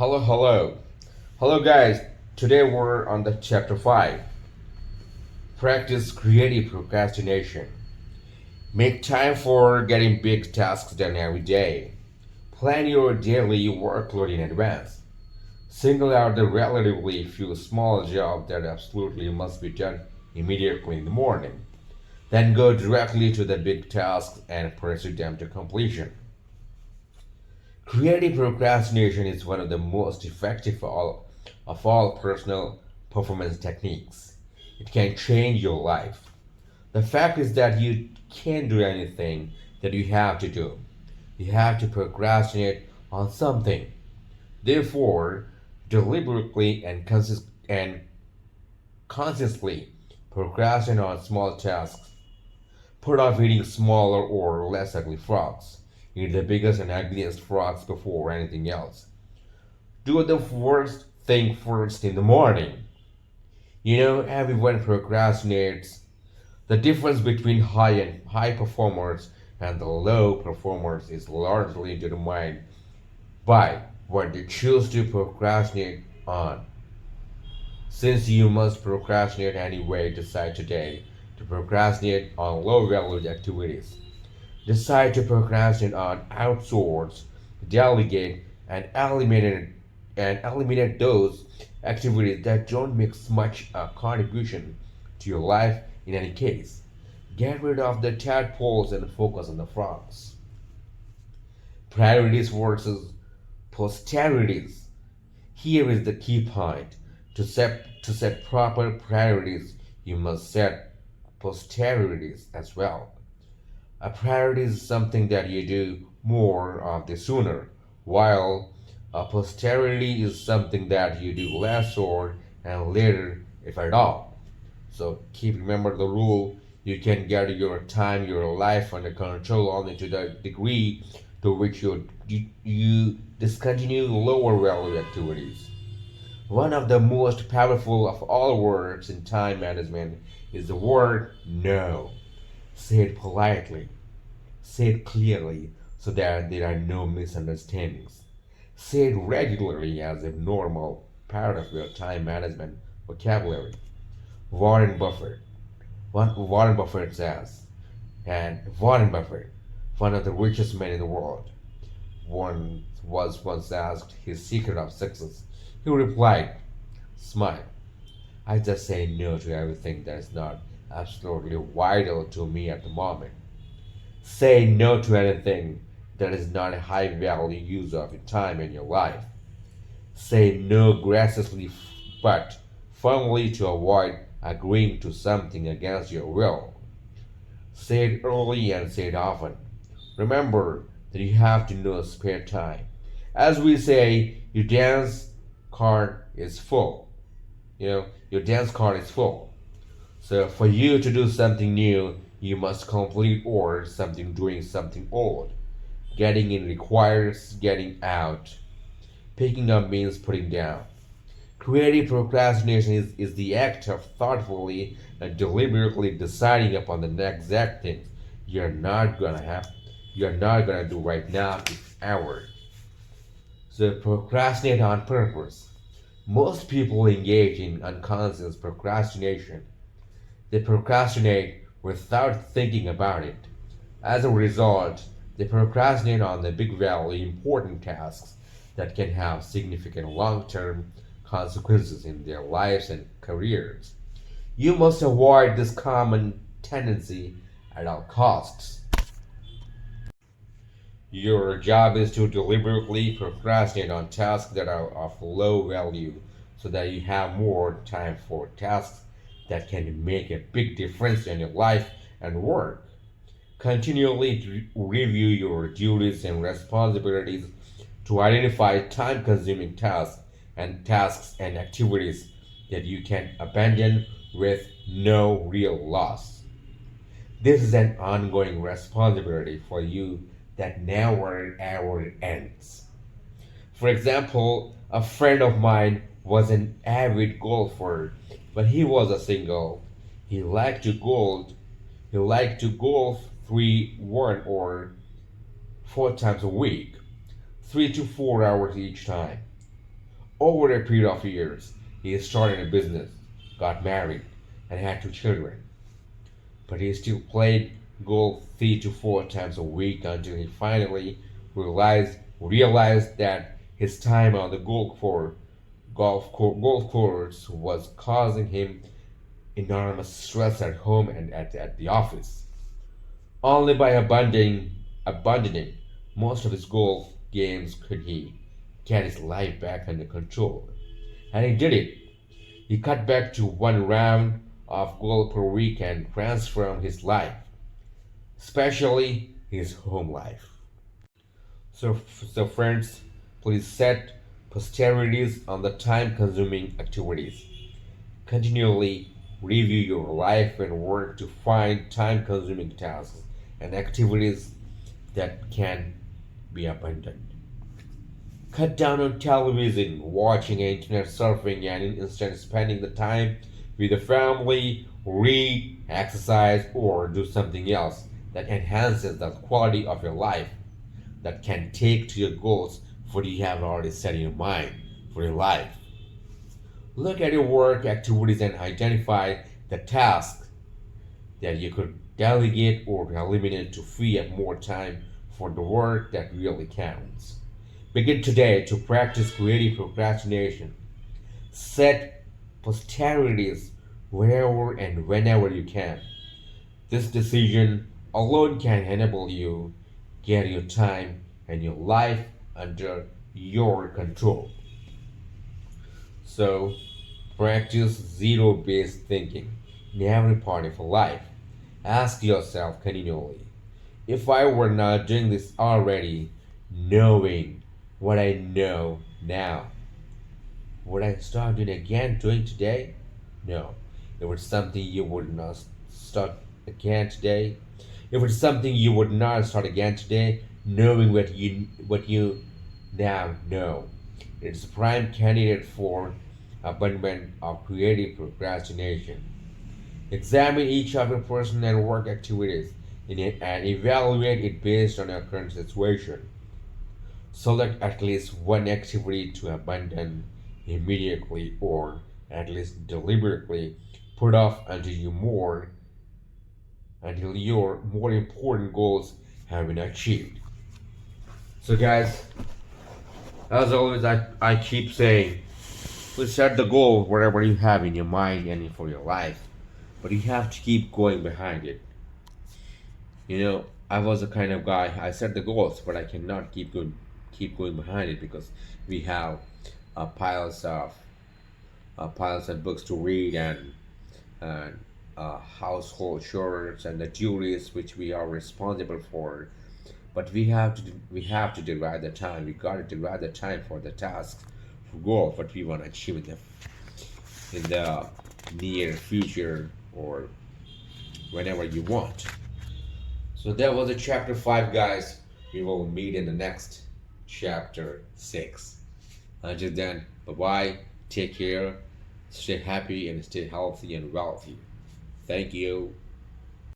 Hello guys. Today we're on the chapter 5. Practice creative procrastination. Make time for getting big tasks done every day. Plan your daily workload in advance. Single out the relatively few small jobs that absolutely must be done immediately in the morning. Then go directly to the big tasks and pursue them to completion. Creative procrastination is one of the most effective of all personal performance techniques. It can change your life. The fact is that you can't do anything that you have to do. You have to procrastinate on something. Therefore, deliberately and consciously procrastinate on small tasks. Put off eating smaller or less ugly frogs. Eat the biggest and ugliest frogs before anything else. Do the worst thing first in the morning. Everyone procrastinates. The difference between high performers and the low performers is largely determined by what they choose to procrastinate on. Since you must procrastinate anyway, decide today to procrastinate on low value activities. Decide to procrastinate on outsource, delegate, and eliminate those activities that don't make much a contribution to your life in any case. Get rid of the tadpoles and focus on the frogs. Priorities versus posterities. Here is the key point. To set proper priorities, you must set posterities as well. A priority is something that you do more of the sooner, while a posterity is something that you do less or and later, if at all. So keep remember the rule. You can get your time, your life under control only to the degree to which you discontinue lower value activities. One of the most powerful of all words in time management is the word no. Say it politely, say it clearly so that there are no misunderstandings. Say it regularly as a normal part of your time management vocabulary. Warren Buffett. Warren Buffett says, and Warren Buffett, one of the richest men in the world, was once asked his secret of success. He replied, smile. I just say no to everything that is not absolutely vital to me at the moment. Say no to anything that is not a high value use of your time in your life. Say no graciously but firmly to avoid agreeing to something against your will. Say it early and say it often. Remember that you have to know spare time. As we say, your dance card is full. Your dance card is full. So for you to do something new, you must complete or something doing something old. Getting in requires getting out. Picking up means putting down. Creative procrastination is the act of thoughtfully and deliberately deciding upon the exact things you're not gonna do right now this hour. So procrastinate on purpose. Most people engage in unconscious procrastination. They procrastinate without thinking about it. As a result, they procrastinate on the big value important tasks that can have significant long-term consequences in their lives and careers. You must avoid this common tendency at all costs. Your job is to deliberately procrastinate on tasks that are of low value so that you have more time for tasks that can make a big difference in your life and work. Continually review your duties and responsibilities to identify time consuming tasks and activities that you can abandon with no real loss. This is an ongoing responsibility for you that never ever ends. For example, a friend of mine was an avid golfer, but he was a single. He liked to golf. He liked to golf 1 or 4 times a week, 3 to 4 hours each time. Over a period of years, he started a business, got married, and had 2 children. But he still played golf 3 to 4 times a week until he finally realized that his time on the golf course was causing him enormous stress at home and at the office. Only by abandoning most of his golf games could he get his life back under control. And he did it. He cut back to 1 round of golf per week and transformed his life, especially his home life. So friends, please set posterities on the time-consuming activities. Continually review your life and work to find time-consuming tasks and activities that can be abandoned. Cut down on television, watching internet surfing, and instead spending the time with the family, read, exercise, or do something else that enhances the quality of your life, that can take to your goals for you have already set in your mind for your life. Look at your work activities and identify the tasks that you could delegate or eliminate to free up more time for the work that really counts. Begin today to practice creative procrastination. Set posterities wherever and whenever you can. This decision alone can enable you get your time and your life under your control. So, practice zero based thinking in every part of your life. Ask yourself continually, if I were not doing this already, knowing what I know now, would I start doing today? No. If it's something you would not start again today, if it's something you would not start again today, knowing what you now know, it's a prime candidate for abandonment of creative procrastination. Examine each of your personal and work activities and evaluate it based on your current situation. Select at least one activity to abandon immediately or at least deliberately put off until your more important goals have been achieved. So guys, as always I keep saying, please set the goal wherever you have in your mind and for your life. But you have to keep going behind it. I was the kind of guy, I set the goals, but I cannot keep going behind it because we have uh, piles of piles of books to read and household chores and the duties which we are responsible for. But we have to divide the time. We got to divide the time for the tasks, for goals, what we want to achieve in the near future or whenever you want. So that was a chapter 5, guys. We will meet in the next chapter 6. Until then, bye bye. Take care. Stay happy and stay healthy and wealthy. Thank you.